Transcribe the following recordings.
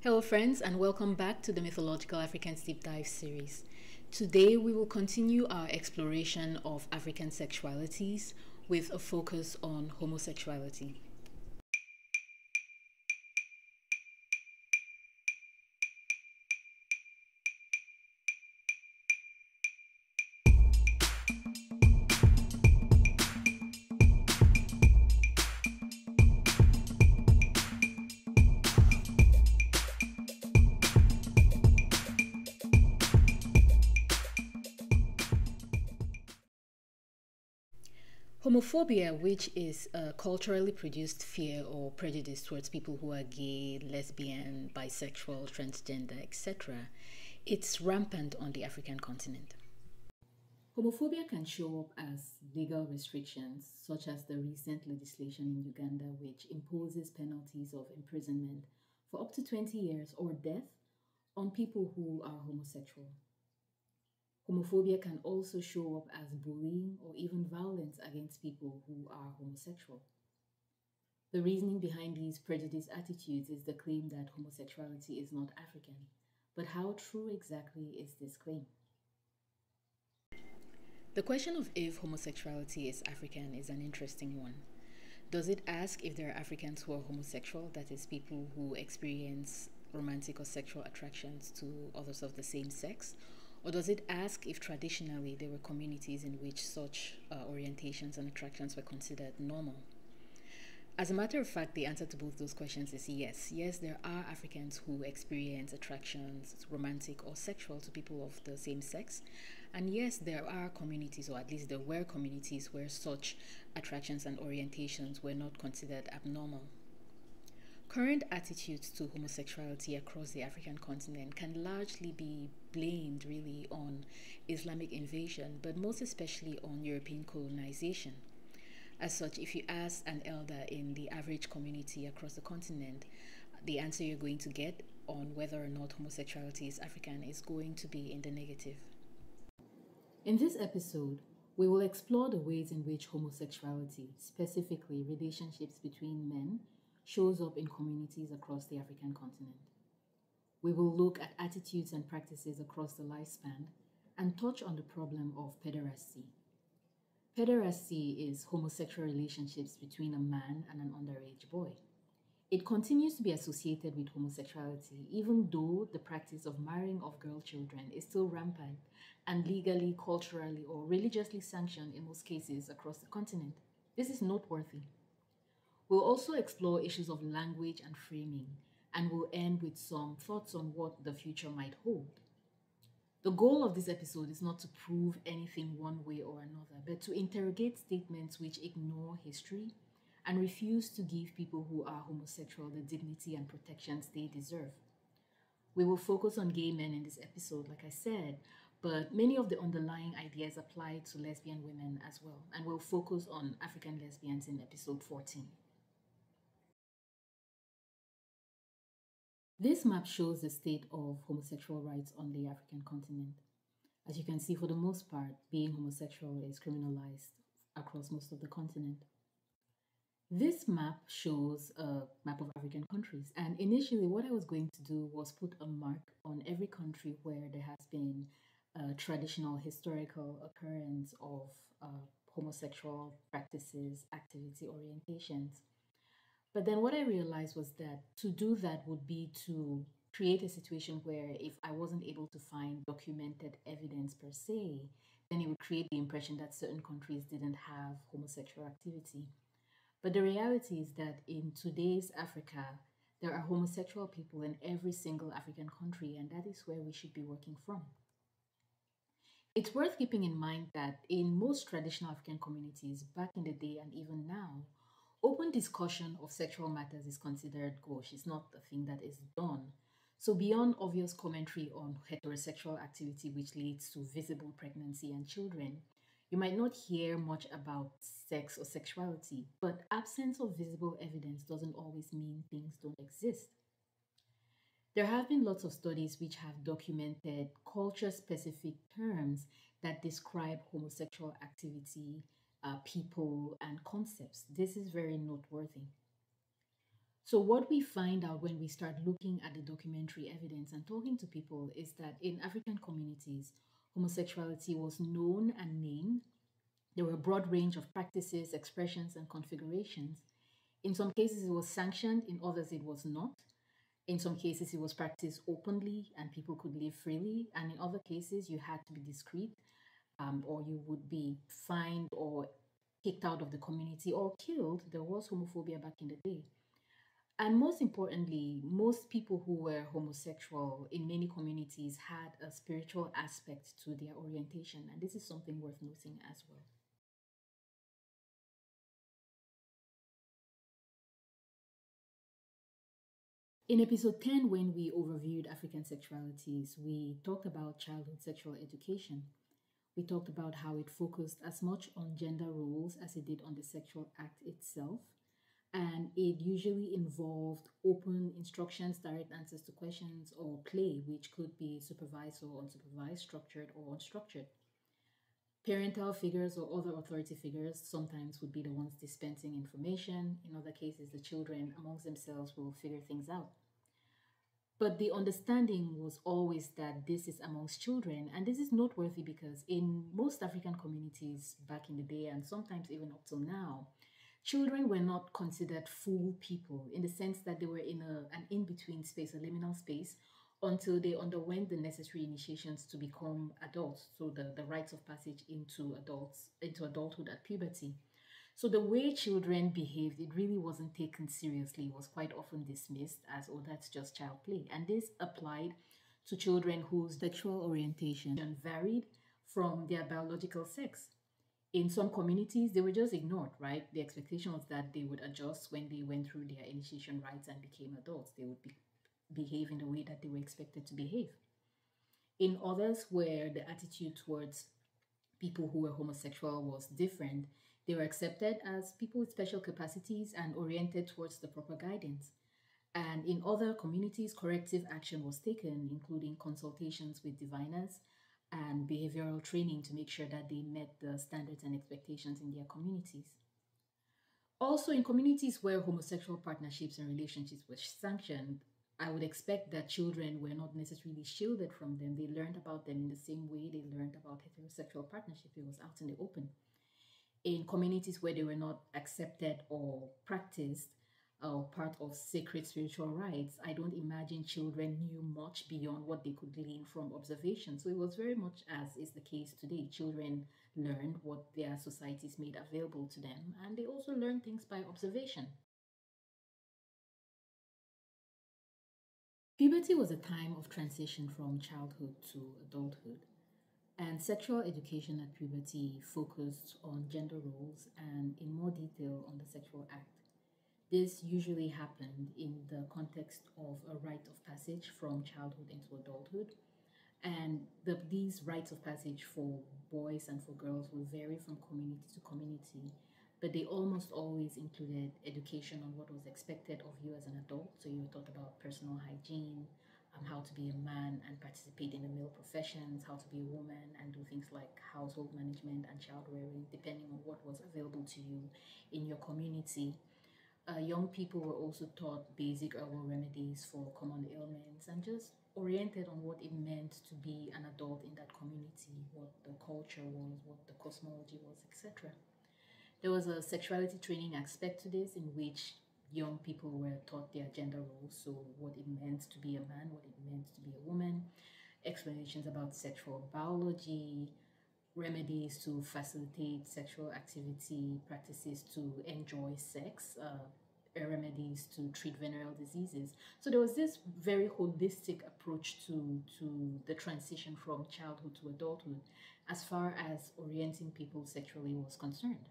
Hello, friends, and welcome back to the Mythological Africans Deep Dive series. Today, we will continue our exploration of African sexualities with a focus on homosexuality. Homophobia, which is a culturally produced fear or prejudice towards people who are gay, lesbian, bisexual, transgender, etc., it's rampant on the African continent. Homophobia can show up as legal restrictions, such as the recent legislation in Uganda, which imposes penalties of imprisonment for up to 20 years or death on people who are homosexual. Homophobia can also show up as bullying or even violence against people who are homosexual. The reasoning behind these prejudiced attitudes is the claim that homosexuality is not African. But how true exactly is this claim? The question of if homosexuality is African is an interesting one. Does it ask if there are Africans who are homosexual, that is, people who experience romantic or sexual attractions to others of the same sex? Or does it ask if traditionally there were communities in which such orientations and attractions were considered normal? As a matter of fact, the answer to both those questions is yes. Yes, there are Africans who experience attractions, romantic or sexual, to people of the same sex. And yes, there are communities, or at least there were communities, where such attractions and orientations were not considered abnormal. Current attitudes to homosexuality across the African continent can largely be blamed really on Islamic invasion, but most especially on European colonization. As such, if you ask an elder in the average community across the continent, the answer you're going to get on whether or not homosexuality is African is going to be in the negative. In this episode, we will explore the ways in which homosexuality, specifically relationships between men, shows up in communities across the African continent. We will look at attitudes and practices across the lifespan and touch on the problem of pederasty. Pederasty is homosexual relationships between a man and an underage boy. It continues to be associated with homosexuality, even though the practice of marrying of girl children is still rampant and legally, culturally, or religiously sanctioned in most cases across the continent. This is noteworthy. We'll also explore issues of language and framing, and we'll end with some thoughts on what the future might hold. The goal of this episode is not to prove anything one way or another, but to interrogate statements which ignore history and refuse to give people who are homosexual the dignity and protections they deserve. We will focus on gay men in this episode, like I said, but many of the underlying ideas apply to lesbian women as well, and we'll focus on African lesbians in episode 14. This map shows the state of homosexual rights on the African continent. As you can see, for the most part, being homosexual is criminalized across most of the continent. This map shows a map of African countries, and initially what I was going to do was put a mark on every country where there has been a traditional historical occurrence of homosexual practices, activity, orientations. But then what I realized was that to do that would be to create a situation where if I wasn't able to find documented evidence per se, then it would create the impression that certain countries didn't have homosexual activity. But the reality is that in today's Africa, there are homosexual people in every single African country, and that is where we should be working from. It's worth keeping in mind that in most traditional African communities back in the day and even now, open discussion of sexual matters is considered gauche. It's not a thing that is done. So beyond obvious commentary on heterosexual activity which leads to visible pregnancy and children, you might not hear much about sex or sexuality, but absence of visible evidence doesn't always mean things don't exist. There have been lots of studies which have documented culture-specific terms that describe homosexual activity, people, and concepts. This is very noteworthy. So, what we find out when we start looking at the documentary evidence and talking to people is that in African communities, homosexuality was known and named. There were a broad range of practices, expressions, and configurations. In some cases, it was sanctioned, in others, it was not. In some cases, it was practiced openly and people could live freely. And in other cases, you had to be discreet, or you would be fined or kicked out of the community or killed. There was homophobia back in the day. And most importantly, most people who were homosexual in many communities had a spiritual aspect to their orientation. And this is something worth noting as well. In episode 10, when we overviewed African sexualities, we talked about childhood sexual education. We talked about how it focused as much on gender roles as it did on the sexual act itself. And it usually involved open instructions, direct answers to questions, or play, which could be supervised or unsupervised, structured or unstructured. Parental figures or other authority figures sometimes would be the ones dispensing information. In other cases, the children amongst themselves will figure things out. But the understanding was always that this is amongst children. And this is noteworthy because in most African communities back in the day, and sometimes even up till now, children were not considered full people in the sense that they were in an in between space, a liminal space, until they underwent the necessary initiations to become adults. So the rites of passage into adulthood at puberty. So the way children behaved, it really wasn't taken seriously. It was quite often dismissed as, oh, that's just child play. And this applied to children whose sexual orientation varied from their biological sex. In some communities, they were just ignored, right? The expectation was that they would adjust when they went through their initiation rites and became adults. They would behave in the way that they were expected to behave. In others, where the attitude towards people who were homosexual was different, they were accepted as people with special capacities and oriented towards the proper guidance. And in other communities, corrective action was taken, including consultations with diviners and behavioral training to make sure that they met the standards and expectations in their communities. Also, in communities where homosexual partnerships and relationships were sanctioned, I would expect that children were not necessarily shielded from them. They learned about them in the same way they learned about heterosexual partnership. It was out in the open. In communities where they were not accepted or practiced or part of sacred spiritual rites, I don't imagine children knew much beyond what they could glean from observation. So it was very much as is the case today. Children learned what their societies made available to them, and they also learned things by observation. Puberty was a time of transition from childhood to adulthood. And sexual education at puberty focused on gender roles and in more detail on the sexual act. This usually happened in the context of a rite of passage from childhood into adulthood. And these rites of passage for boys and for girls will vary from community to community, but they almost always included education on what was expected of you as an adult. So you were taught about personal hygiene, how to be a man and participate in the male professions, how to be a woman and do things like household management and child rearing, depending on what was available to you in your community. Young people were also taught basic herbal remedies for common ailments and just oriented on what it meant to be an adult in that community, what the culture was, what the cosmology was, etc. There was a sexuality training aspect to this in which young people were taught their gender roles, so what it meant to be a man, what it meant to be a woman, explanations about sexual biology, remedies to facilitate sexual activity, practices to enjoy sex, remedies to treat venereal diseases. So there was this very holistic approach to the transition from childhood to adulthood as far as orienting people sexually was concerned.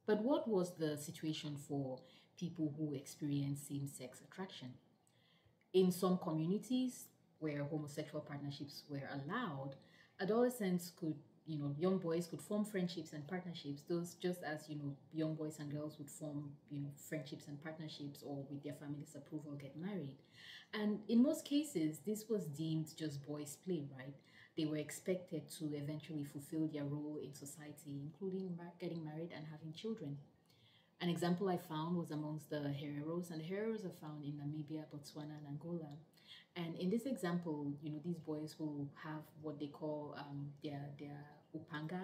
But what was the situation for people who experienced same sex attraction? In some communities where homosexual partnerships were allowed, adolescents could, young boys could form friendships and partnerships, those just as, young boys and girls would form, friendships and partnerships or with their family's approval get married. And in most cases, this was deemed just boys' play, right? They were expected to eventually fulfill their role in society, including getting married and having children. An example I found was amongst the hereros, and the hereros are found in Namibia, Botswana, and Angola. And in this example, these boys will have what they call their upanga.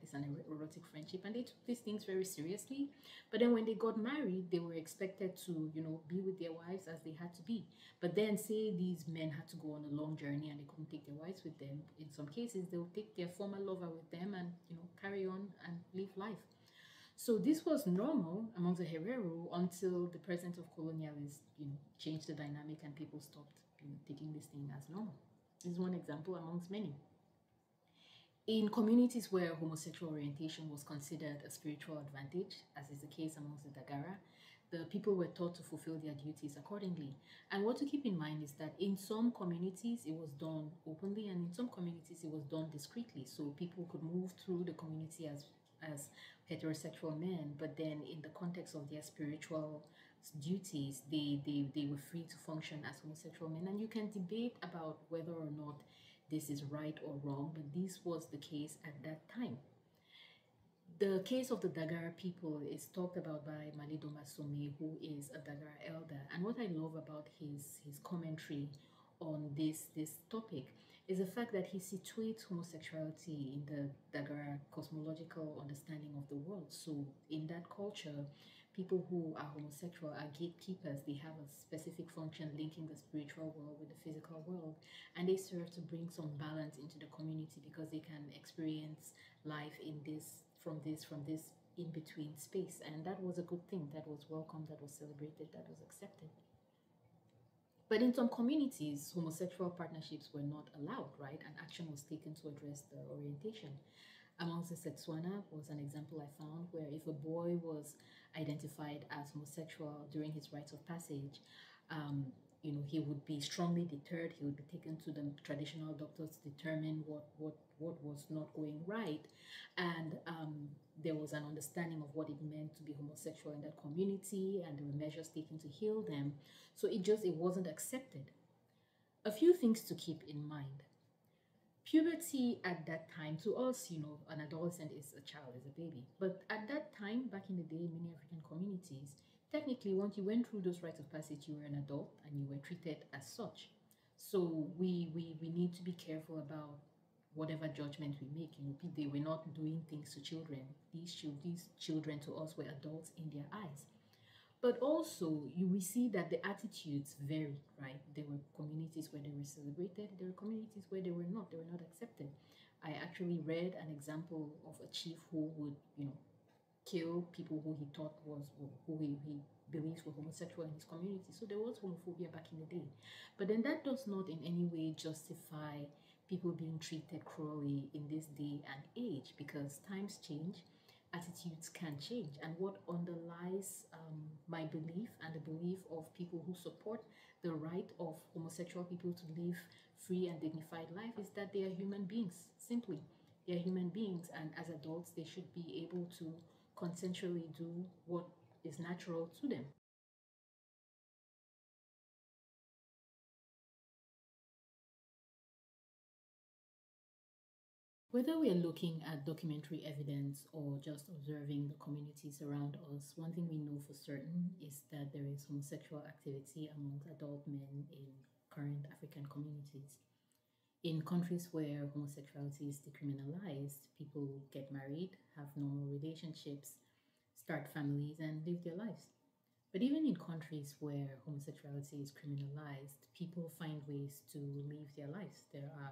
It's an erotic friendship, and they took these things very seriously. But then when they got married, they were expected to, be with their wives as they had to be. But then, say these men had to go on a long journey and they couldn't take their wives with them. In some cases, they'll take their former lover with them and carry on and live life. So this was normal amongst the Herero until the presence of colonialists, changed the dynamic and people stopped, taking this thing as normal. This is one example amongst many. In communities where homosexual orientation was considered a spiritual advantage, as is the case amongst the Dagara, the people were taught to fulfill their duties accordingly. And what to keep in mind is that in some communities it was done openly, and in some communities it was done discreetly. So people could move through the community as heterosexual men, but then in the context of their spiritual duties, they were free to function as homosexual men. And you can debate about whether or not this is right or wrong, but this was the case at that time. The case of the Dagara people is talked about by Malido Masome, who is a Dagara elder. And what I love about his commentary on this topic is the fact that he situates homosexuality in the Dagara cosmological understanding of the world. So in that culture, people who are homosexual are gatekeepers. They have a specific function linking the spiritual world with the physical world, and they serve to bring some balance into the community because they can experience life in this in between space. And that was a good thing. That was welcome, that was celebrated, that was accepted. But in some communities, homosexual partnerships were not allowed, right? And action was taken to address the orientation. Amongst the Setswana was an example I found where if a boy was identified as homosexual during his rites of passage, he would be strongly deterred. He would be taken to the traditional doctors to determine what was not going right. And there was an understanding of what it meant to be homosexual in that community, and there were measures taken to heal them. So it wasn't accepted. A few things to keep in mind. Puberty at that time, to us, an adolescent is a child, is a baby. But at that time, back in the day, in many African communities, technically, once you went through those rites of passage, you were an adult and you were treated as such. So we need to be careful about whatever judgment we make. They were not doing things to children. These children to us were adults in their eyes. But also, we see that the attitudes vary, right? There were communities where they were celebrated. There were communities where they were not. They were not accepted. I actually read an example of a chief who would, kill people who he thought who he believes were homosexual in his community. So there was homophobia back in the day. But then that does not in any way justify people being treated cruelly in this day and age, because times change, attitudes can change. And what underlies my belief and the belief of people who support the right of homosexual people to live free and dignified life is that they are human beings, simply. They are human beings, and as adults, they should be able to consensually do what is natural to them. Whether we are looking at documentary evidence or just observing the communities around us, one thing we know for certain is that there is homosexual activity among adult men in current African communities. In countries where homosexuality is decriminalized, people get married, have normal relationships, start families, and live their lives. But even in countries where homosexuality is criminalized, people find ways to live their lives. There are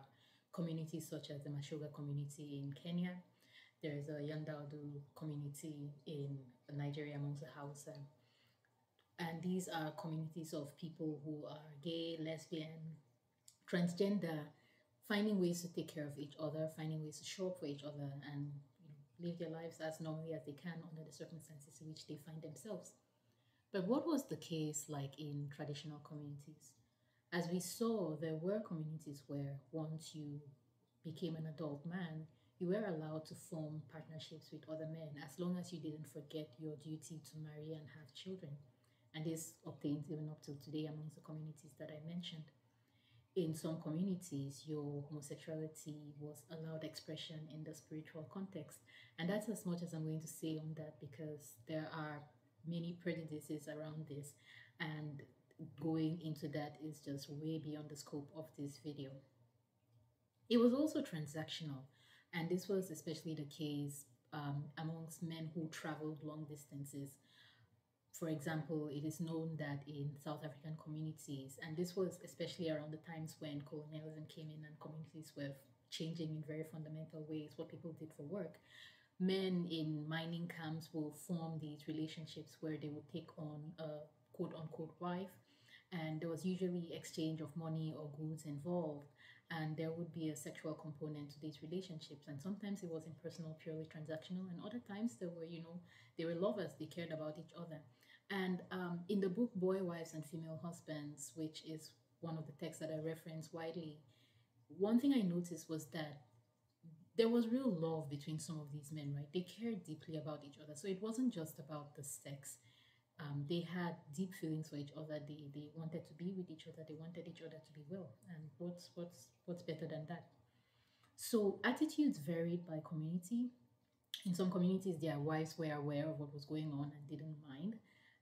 communities such as the Mashoga community in Kenya. There's a Yandaudu community in Nigeria amongst the Hausa. And these are communities of people who are gay, lesbian, transgender, finding ways to take care of each other, finding ways to show up for each other, and live their lives as normally as they can under the circumstances in which they find themselves. But what was the case like in traditional communities? As we saw, there were communities where once you became an adult man, you were allowed to form partnerships with other men as long as you didn't forget your duty to marry and have children. And this obtains even up till today amongst the communities that I mentioned. in some communities, your homosexuality was allowed expression in the spiritual context. And that's as much as I'm going to say on that, because there are many prejudices around this. And going into that is just way beyond the scope of this video. It was also transactional, and this was especially the case amongst men who traveled long distances. For example, it is known that in South African communities, and this was especially around the times when colonialism came in and communities were changing in very fundamental ways what people did for work, men in mining camps will form these relationships where they would take on a quote unquote wife, and there was usually exchange of money or goods involved, and there would be a sexual component to these relationships. And sometimes it was impersonal, purely transactional, and other times there were, they were lovers, they cared about each other. And in the book Boy Wives and Female Husbands, which is one of the texts that I reference widely, one thing I noticed was that there was real love between some of these men, right? They cared deeply about each other. So it wasn't just about the sex. They had deep feelings for each other. They wanted to be with each other. They wanted each other to be well. And what's better than that? So attitudes varied by community. In some communities, their wives were aware of what was going on and didn't mind.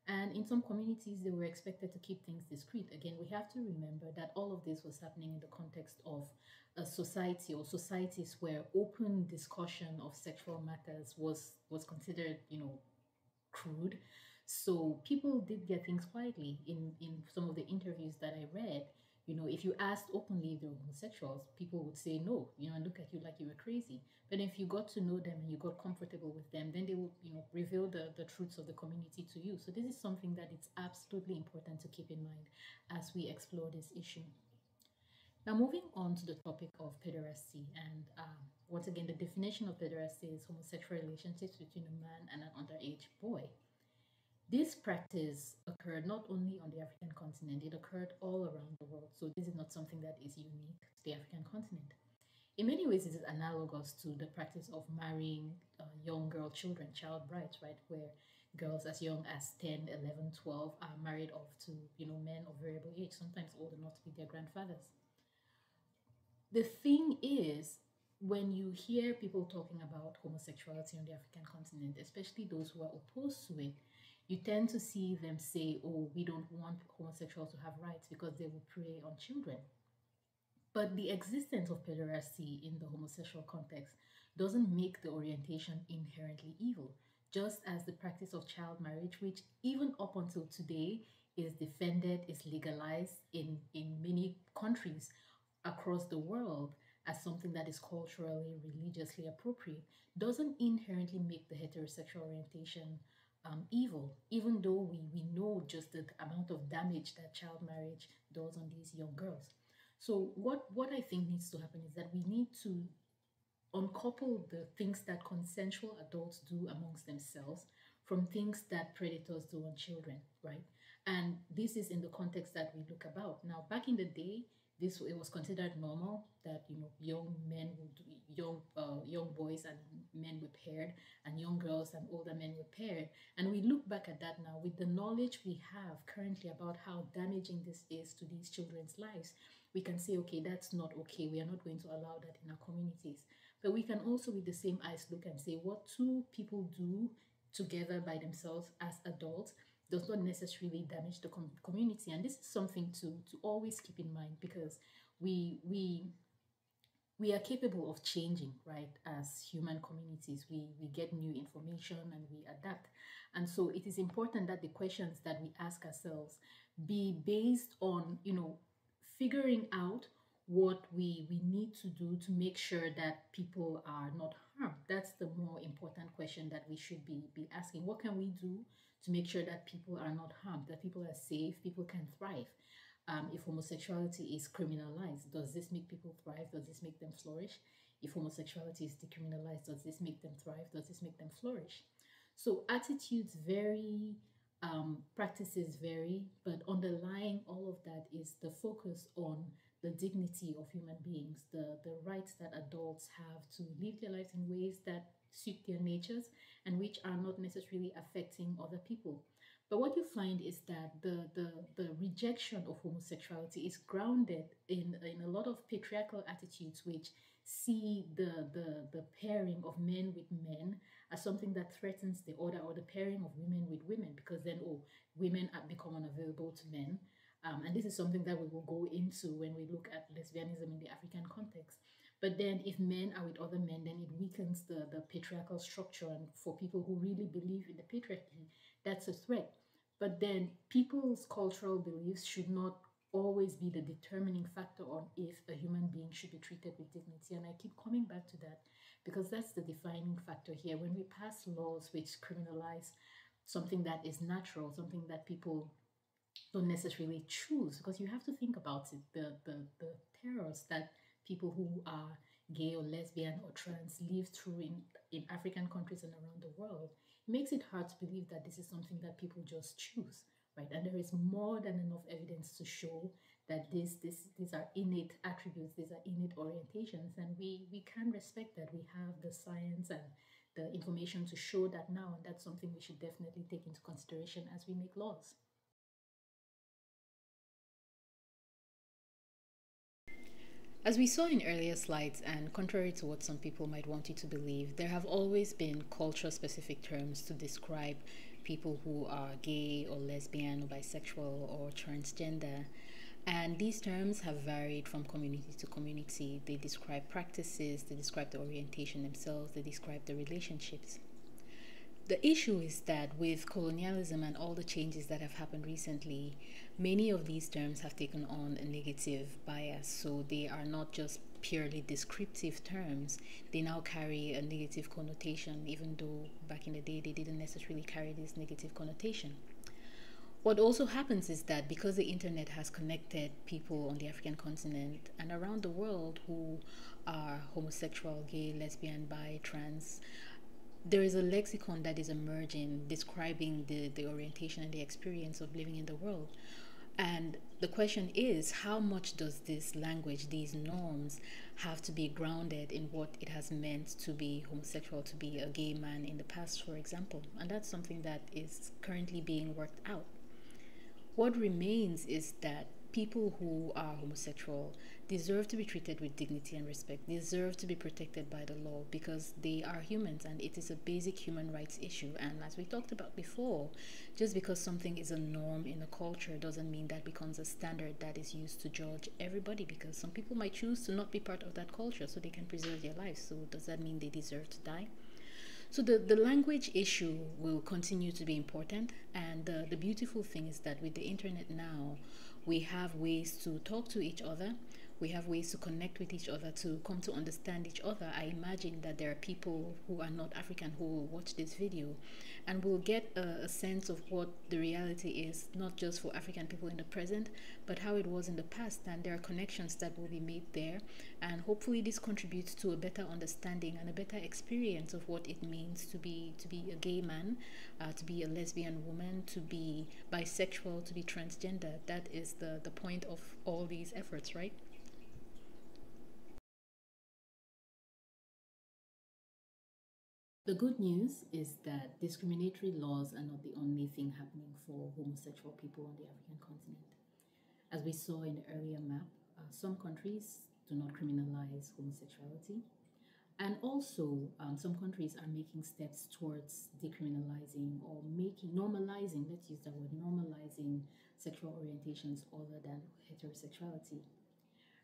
And in some communities, they were expected to keep things discreet. Again, we have to remember that all of this was happening in the context of a society or societies where open discussion of sexual matters was considered, crude. So people did get things quietly. In some of the interviews that I read, if you asked openly if they were homosexuals, people would say no, and look at you like you were crazy. But if you got to know them and you got comfortable with them, then they will, reveal the truths of the community to you. So this is something that it's absolutely important to keep in mind as we explore this issue. Now, moving on to the topic of pederasty, and once again, the definition of pederasty is homosexual relationships between a man and an underage boy. This practice occurred not only on the African continent, it occurred all around the world. So this is not something that is unique to the African continent. In many ways, it is analogous to the practice of marrying young girl children, child brides, right? Where girls as young as 10, 11, 12 are married off to, men of variable age, sometimes old enough to be their grandfathers. The thing is, when you hear people talking about homosexuality on the African continent, especially those who are opposed to it, you tend to see them say, oh, we don't want homosexuals to have rights because they will prey on children. But the existence of pederasty in the homosexual context doesn't make the orientation inherently evil, just as the practice of child marriage, which even up until today is defended, is legalized in many countries across the world as something that is culturally, religiously appropriate, doesn't inherently make the heterosexual orientation evil, even though we know just the amount of damage that child marriage does on these young girls. So what I think needs to happen is that we need to uncouple the things that consensual adults do amongst themselves from things that predators do on children, right? And this is in the context that we look about. Now, back in the day, it was considered normal that young boys and men were paired, and young girls and older men were paired. And we look back at that now with the knowledge we have currently about how damaging this is to these children's lives. We can say, okay, that's not okay. We are not going to allow that in our communities. But we can also, with the same eyes, look and say what two people do together by themselves as adults does not necessarily damage the community. And this is something to always keep in mind, because we are capable of changing, right? As human communities, we get new information and we adapt. And so it is important that the questions that we ask ourselves be based on, figuring out what we need to do to make sure that people are not harmed. That's the more important question that we should be asking. What can we do to make sure that people are not harmed, that people are safe, people can thrive? If homosexuality is criminalized, does this make people thrive? Does this make them flourish? If homosexuality is decriminalized, does this make them thrive? Does this make them flourish? So attitudes vary, practices vary, but underlying all of that is the focus on the dignity of human beings, the rights that adults have to live their lives in ways that suit their natures and which are not necessarily affecting other people. But what you find is that the rejection of homosexuality is grounded in a lot of patriarchal attitudes which see the pairing of men with men as something that threatens the order, or the pairing of women with women, because then, oh, women are become unavailable to men. And this is something that we will go into when we look at lesbianism in the African context. But then if men are with other men, then it weakens the patriarchal structure. And for people who really believe in the patriarchy, that's a threat. But then people's cultural beliefs should not always be the determining factor on if a human being should be treated with dignity. And I keep coming back to that because that's the defining factor here. When we pass laws which criminalize something that is natural, something that people don't necessarily choose, because you have to think about it, the terrors that people who are gay or lesbian or trans live through in African countries and around the world, it makes it hard to believe that this is something that people just choose, right? And there is more than enough evidence to show that these are innate attributes, these are innate orientations, and we can respect that. We have the science and the information to show that now, and that's something we should definitely take into consideration as we make laws. As we saw in earlier slides, and contrary to what some people might want you to believe, there have always been culture specific terms to describe people who are gay or lesbian or bisexual or transgender. And these terms have varied from community to community. They describe practices, they describe the orientation themselves, they describe the relationships. The issue is that with colonialism and all the changes that have happened recently, many of these terms have taken on a negative bias. So they are not just purely descriptive terms, they now carry a negative connotation, even though back in the day they didn't necessarily carry this negative connotation. What also happens is that because the internet has connected people on the African continent and around the world who are homosexual, gay, lesbian, bi, trans, there is a lexicon that is emerging describing the orientation and the experience of living in the world. And the question is, how much does this language, these norms, have to be grounded in what it has meant to be homosexual, to be a gay man in the past, for example? And that's something that is currently being worked out. What remains is that people who are homosexual deserve to be treated with dignity and respect, deserve to be protected by the law because they are humans and it is a basic human rights issue. And as we talked about before, just because something is a norm in a culture doesn't mean that becomes a standard that is used to judge everybody, because some people might choose to not be part of that culture so they can preserve their lives. So does that mean they deserve to die? So the language issue will continue to be important. And the beautiful thing is that with the internet now, we have ways to talk to each other. We have ways to connect with each other, to come to understand each other. I imagine that there are people who are not African who will watch this video and will get a sense of what the reality is, not just for African people in the present, but how it was in the past. And there are connections that will be made there. And hopefully this contributes to a better understanding and a better experience of what it means to be a gay man, to be a lesbian woman, to be bisexual, to be transgender. That is the point of all these efforts, right? The good news is that discriminatory laws are not the only thing happening for homosexual people on the African continent. As we saw in the earlier map, some countries do not criminalize homosexuality. And also, some countries are making steps towards decriminalizing or normalizing, let's use the word, normalizing sexual orientations other than heterosexuality.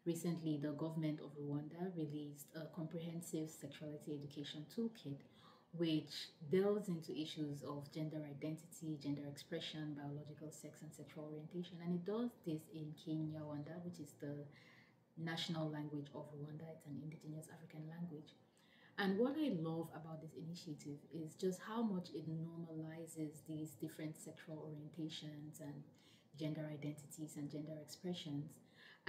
Recently, the government of Rwanda released a comprehensive sexuality education toolkit which delves into issues of gender identity, gender expression, biological sex, and sexual orientation. And it does this in Kinyarwanda, which is the national language of Rwanda. It's an indigenous African language. And what I love about this initiative is just how much it normalizes these different sexual orientations and gender identities and gender expressions.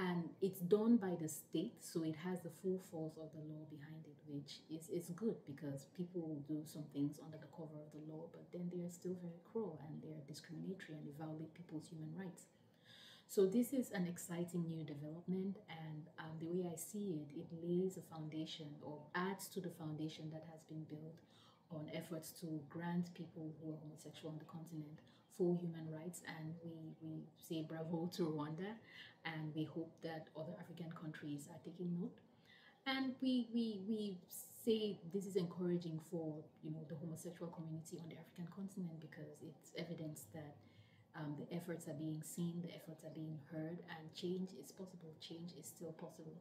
And it's done by the state, so it has the full force of the law behind it, which is good because people will do some things under the cover of the law, but then they are still very cruel and they are discriminatory and they violate people's human rights. So this is an exciting new development, and the way I see it, it lays a foundation or adds to the foundation that has been built on efforts to grant people who are homosexual on the continent full human rights, and we say bravo to Rwanda, and we hope that other African countries are taking note. And we say this is encouraging for the homosexual community on the African continent, because it's evidence that the efforts are being seen, the efforts are being heard, and change is possible. Change is still possible.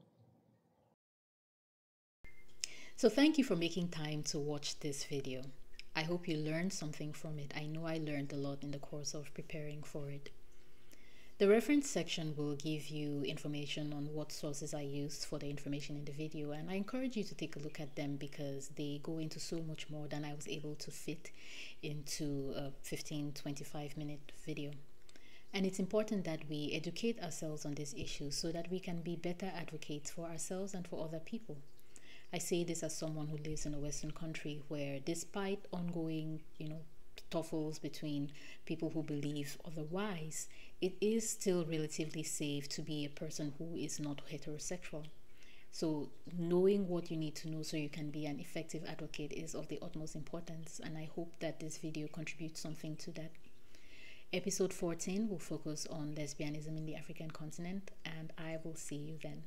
So thank you for making time to watch this video. I hope you learned something from it. I know I learned a lot in the course of preparing for it. The reference section will give you information on what sources I used for the information in the video, and I encourage you to take a look at them because they go into so much more than I was able to fit into a 15-25 minute video. And it's important that we educate ourselves on this issue so that we can be better advocates for ourselves and for other people. I say this as someone who lives in a Western country where, despite ongoing, tuffles between people who believe otherwise, it is still relatively safe to be a person who is not heterosexual. So knowing what you need to know so you can be an effective advocate is of the utmost importance, and I hope that this video contributes something to that. Episode 14 will focus on lesbianism in the African continent, and I will see you then.